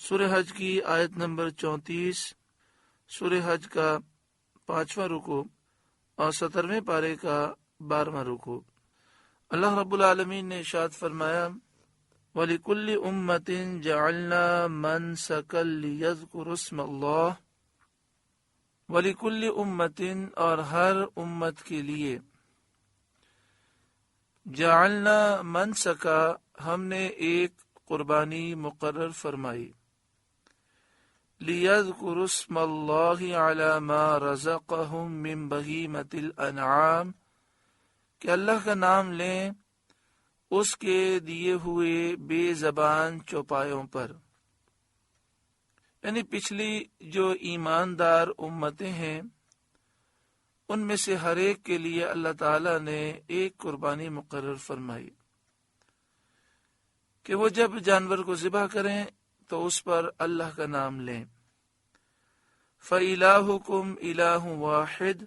سورہ حج کی آیت نمبر 34، سورہ حج کا 5واں رکوع اور 17ویں پارے کا 12واں رکوع۔ اللہ رب العالمین نے ارشاد فرمایا وَلِكُلِّ أُمَّةٍ جَعَلْنَا مَنْسَكًا لِيَذْكُرُوا اسْمَ اللَّهِ، وَلِكُلِّ أُمَّةٍ اور ہر امت کے لیے، جعلنا منسکا ہم نے ایک قربانی مقرر فرمائی، لِيَذْكُرُوا اسْمَ اللَّهِ عَلَى مَا رَزَقَهُم مِّن بَهِيمَةِ الْأَنْعَامِ کہ اللہ کا نام لیں اس کے دیے ہوئے بے زبان چوپایوں پر، یعنی پچھلی جو ایماندار امتیں ہیں ان میں سے ہر ایک کے لیے اللہ تعالیٰ نے ایک قربانی مقرر فرمائی کہ وہ جب جانور کو ذبح کریں تو اس پر اللہ کا نام لیں۔ فَإِلَٰهُكُمْ إِلَٰهٌ وَاحِدٌ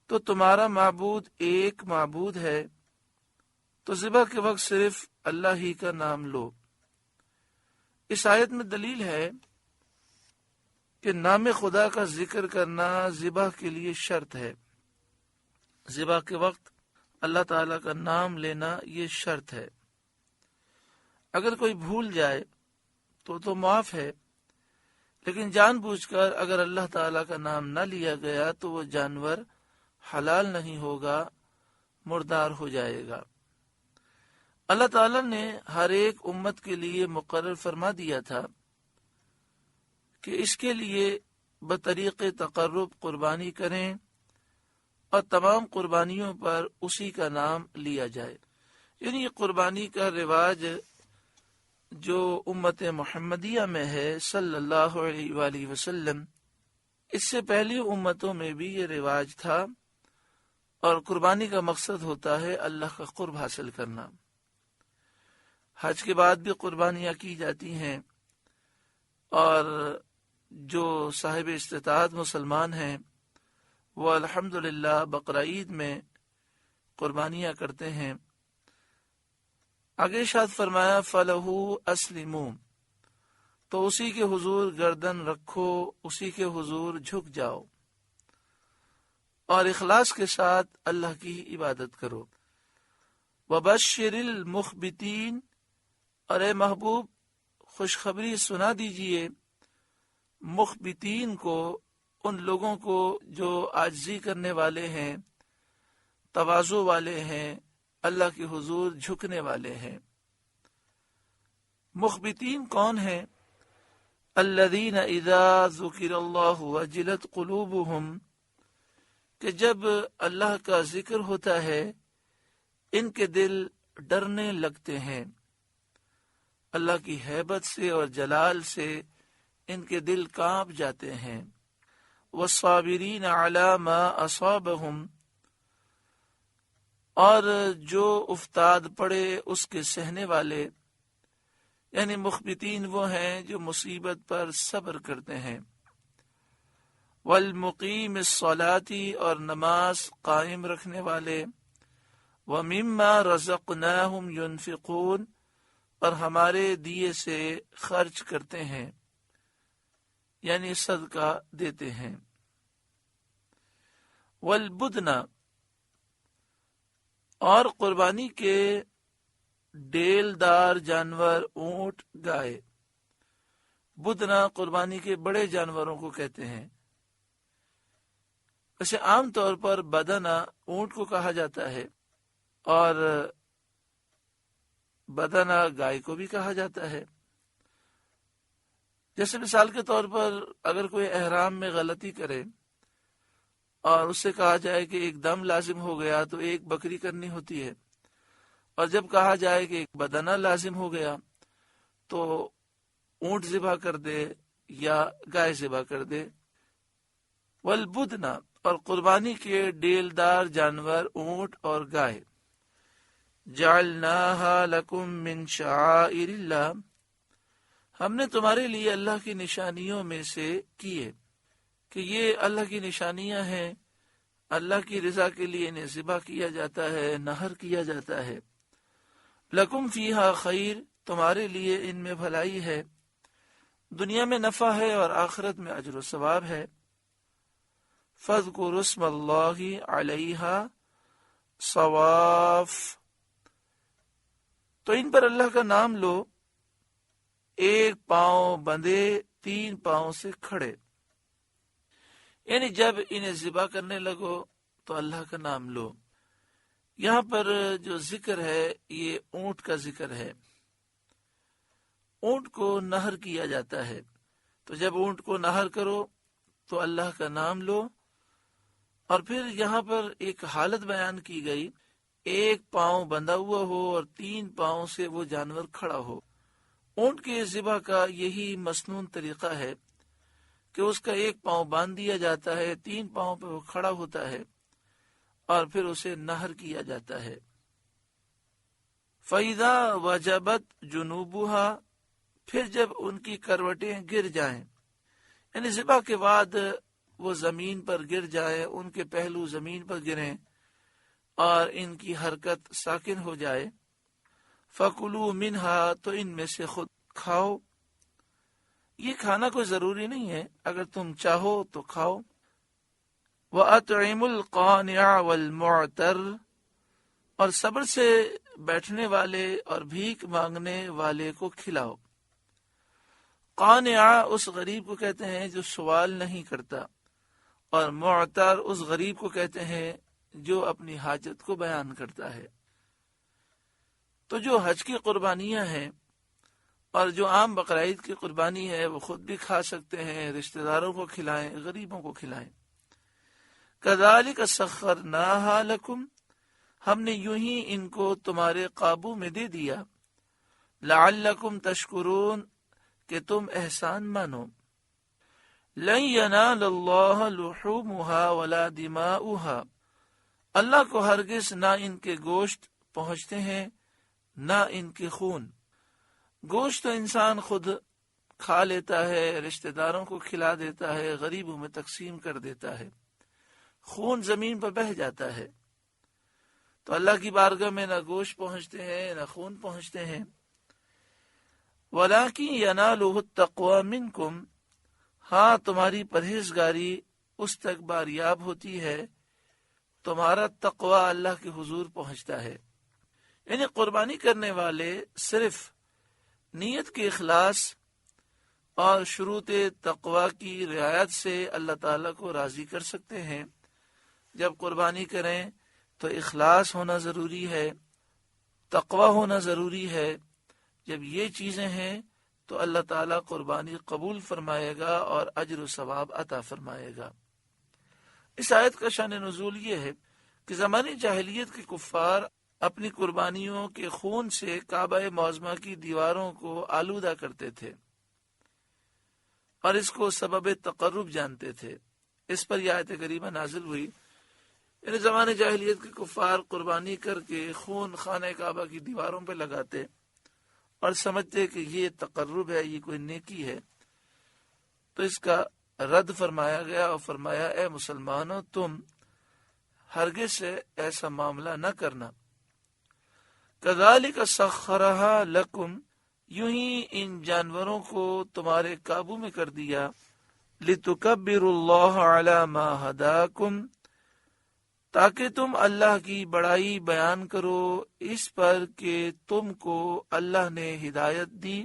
تو تمہارا معبود ایک معبود ہے، تو ذبح کے وقت صرف اللہ ہی کا نام لو۔ اس آیت میں دلیل ہے کہ نام خدا کا ذکر کرنا ذبح کے لیے شرط ہے۔ ذبح کے وقت اللہ تعالیٰ کا نام لینا یہ شرط ہے۔ اگر کوئی بھول جائے تو معاف ہے، لیکن جان بوجھ کر اگر اللہ تعالیٰ کا نام نہ لیا گیا تو وہ جانور حلال نہیں ہوگا، مردار ہو جائے گا۔ اللہ تعالیٰ نے ہر ایک امت کے لیے مقرر فرما دیا تھا کہ اس کے لیے بطریق تقرب قربانی کریں اور تمام قربانیوں پر اسی کا نام لیا جائے۔ یعنی یہ قربانی کا رواج جو امت محمدیہ میں ہے صلی اللہ علیہ وآلہ وسلم، اس سے پہلی امتوں میں بھی یہ رواج تھا، اور قربانی کا مقصد ہوتا ہے اللہ کا قرب حاصل کرنا۔ حج کے بعد بھی قربانیاں کی جاتی ہیں، اور جو صاحب استطاعت مسلمان ہیں وہ الحمدللہ بقرعید میں قربانیاں کرتے ہیں۔ آگے ارشاد فرمایا فَلَهُ أَسْلِمُوا تو اسی کے حضور گردن رکھو، اسی کے حضور جھک جاؤ اور اخلاص کے ساتھ اللہ کی عبادت کرو۔ وَبَشِّرِ الْمُخْبِتِينَ اور اے محبوب خوشخبری سنا دیجئے مخبتین کو، ان لوگوں کو جو عاجزی کرنے والے ہیں، تواضع والے ہیں، اللہ کے حضور جھکنے والے ہیں۔ مخبتین کون ہیں؟ الذین اذا ذکر اللہ وجلت قلوبہم کہ جب اللہ کا ذکر ہوتا ہے ان کے دل ڈرنے لگتے ہیں، اللہ کی ہیبت سے اور جلال سے ان کے دل کانپ جاتے ہیں۔ والصابرین علی ما اصابہم اور جو افتاد پڑے اس کے سہنے والے، یعنی مخبتین وہ ہیں جو مصیبت پر صبر کرتے ہیں۔ والمقیم الصلاۃ اور نماز قائم رکھنے والے، ومما رزقناہم ينفقون اور ہمارے دیے سے خرچ کرتے ہیں، یعنی صدقہ دیتے ہیں۔ والبدن اور قربانی کے ڈیل دار جانور، اونٹ، گائے۔ بدنا قربانی کے بڑے جانوروں کو کہتے ہیں۔ ویسے عام طور پر بدنا اونٹ کو کہا جاتا ہے، اور بدنا گائے کو بھی کہا جاتا ہے۔ جیسے مثال کے طور پر اگر کوئی احرام میں غلطی کرے اور اس سے کہا جائے کہ ایک دم لازم ہو گیا تو ایک بکری کرنی ہوتی ہے، اور جب کہا جائے کہ ایک بدنہ لازم ہو گیا تو اونٹ ذبح کر دے یا گائے ذبح کر دے۔ والبدنا اور قربانی کے ڈیلدار جانور اونٹ اور گائے۔ جعلناها لکم من شعائر اللہ ہم نے تمہارے لیے اللہ کی نشانیوں میں سے کیے، کہ یہ اللہ کی نشانیاں ہیں، اللہ کی رضا کے لیے انہیں ذبح کیا جاتا ہے، نحر کیا جاتا ہے۔ لکم فیہا خیر تمہارے لیے ان میں بھلائی ہے، دنیا میں نفع ہے اور آخرت میں اجر و ثواب ہے۔ فاذکروا اسم اللہ علیہا صواف، تو ان پر اللہ کا نام لو، ایک پاؤں بندھے 3 پاؤں سے کھڑے، یعنی جب انہیں ذبح کرنے لگو تو اللہ کا نام لو۔ یہاں پر جو ذکر ہے یہ اونٹ کا ذکر ہے۔ اونٹ کو نہر کیا جاتا ہے، تو جب اونٹ کو نہر کرو تو اللہ کا نام لو۔ اور پھر یہاں پر ایک حالت بیان کی گئی، ایک پاؤں بندھا ہوا ہو اور 3 پاؤں سے وہ جانور کھڑا ہو۔ اونٹ کے ذبح کا یہی مسنون طریقہ ہے کہ اس کا ایک پاؤں باندھ دیا جاتا ہے، 3 پاؤں پہ وہ کھڑا ہوتا ہے اور پھر اسے نہر کیا جاتا ہے۔ فَإِذَا وَجَبَتْ جُنُوبُهَا، پھر جب ان کی کروٹیں گر جائیں، یعنی ذبح کے بعد وہ زمین پر گر جائیں، ان کے پہلو زمین پر گریں اور ان کی حرکت ساکن ہو جائے، فَكُلُوا مِنْهَا، تو ان میں سے خود کھاؤ۔ یہ کھانا کوئی ضروری نہیں ہے، اگر تم چاہو تو کھاؤ۔ وَأَطْعِمُوا الْقَانِعَ وَالْمُعْتَرَّ، اور صبر سے بیٹھنے والے اور بھیک مانگنے والے کو کھلاؤ۔ قانع اس غریب کو کہتے ہیں جو سوال نہیں کرتا، اور معتر اس غریب کو کہتے ہیں جو اپنی حاجت کو بیان کرتا ہے۔ تو جو حج کی قربانیاں ہیں اور جو عام بقرعید کی قربانی ہے وہ خود بھی کھا سکتے ہیں، رشتہ داروں کو کھلائیں، غریبوں کو کھلائیں۔ کذالک سخرناہا لکم، ہم نے یوں ہی ان کو تمہارے قابو میں دے دیا، لعلکم تشکرون، کہ تم احسان مانو۔ لن ینال اللہ لحومها ولا دماؤها، اللہ کو ہرگز نہ ان کے گوشت پہنچتے ہیں نہ ان کے خون۔ گوشت تو انسان خود کھا لیتا ہے، رشتہ داروں کو کھلا دیتا ہے، غریبوں میں تقسیم کر دیتا ہے، خون زمین پر بہہ جاتا ہے۔ تو اللہ کی بارگاہ میں نہ گوشت پہنچتے ہیں نہ خون پہنچتے ہیں۔ وَلَٰكِن يَنَالُهُ التَّقْوَىٰ مِنْكُمْ، ہاں تمہاری پرہیزگاری اس تک باریاب ہوتی ہے، تمہارا تقوی اللہ کے حضور پہنچتا ہے۔ یعنی قربانی کرنے والے صرف نیت کے اخلاص اور شروط تقوی کی رعایت سے اللہ تعالیٰ کو راضی کر سکتے ہیں۔ جب قربانی کریں تو اخلاص ہونا ضروری ہے، تقوی ہونا ضروری ہے۔ جب یہ چیزیں ہیں تو اللہ تعالیٰ قربانی قبول فرمائے گا اور اجر و ثواب عطا فرمائے گا۔ اس آیت کا شان نزول یہ ہے کہ زمانے جاہلیت کے کفار اپنی قربانیوں کے خون سے کعبہ معظمہ کی دیواروں کو آلودہ کرتے تھے اور اس کو سبب تقرب جانتے تھے۔ اس پر یہ آیت کریمہ نازل ہوئی، یعنی زمانے جاہلیت کے کفار قربانی کر کے خون خانہ کعبہ کی دیواروں پہ لگاتے اور سمجھتے کہ یہ تقرب ہے، یہ کوئی نیکی ہے۔ تو اس کا رد فرمایا گیا اور فرمایا اے مسلمانوں، تم ہرگز سے ایسا معاملہ نہ کرنا۔ کذالک سخرھا لکم، یوں ہی ان جانوروں کو تمہارے قابو میں کر دیا، لتکبروا اللہ علی ما ھداکم، تاکہ تم اللہ کی بڑائی بیان کرو اس پر کہ تم کو اللہ نے ہدایت دی۔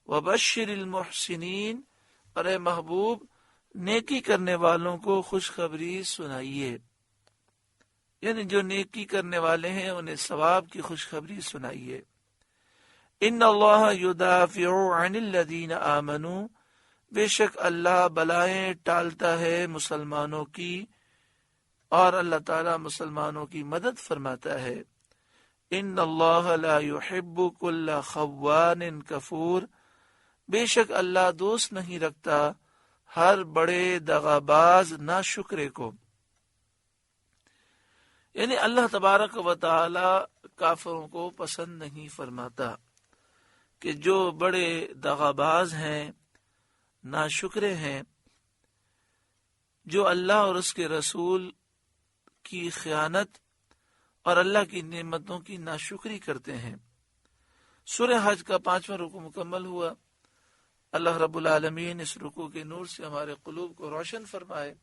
وبشر المحسنین، اور اے محبوب نیکی کرنے والوں کو خوشخبری سنائیے، یعنی جو نیکی کرنے والے ہیں انہیں ثواب کی خوشخبری سنائیے۔ ان اللہ یدافع عن الذین آمنوا، بے شک اللہ بلائیں ٹالتا ہے مسلمانوں کی اور اللہ تعالیٰ مسلمانوں کی مدد فرماتا ہے۔ ان اللہ لا يحب كل خوان کفور، بے شک اللہ دوست نہیں رکھتا ہر بڑے دغاباز ناشکرے کو۔ یعنی اللہ تبارک و تعالی کافروں کو پسند نہیں فرماتا کہ جو بڑے دغاباز ہیں، ناشکرے ہیں، جو اللہ اور اس کے رسول کی خیانت اور اللہ کی نعمتوں کی ناشکری کرتے ہیں۔ سورہ حج کا 5واں رکوع مکمل ہوا۔ اللہ رب العالمین اس رکوع کے نور سے ہمارے قلوب کو روشن فرمائے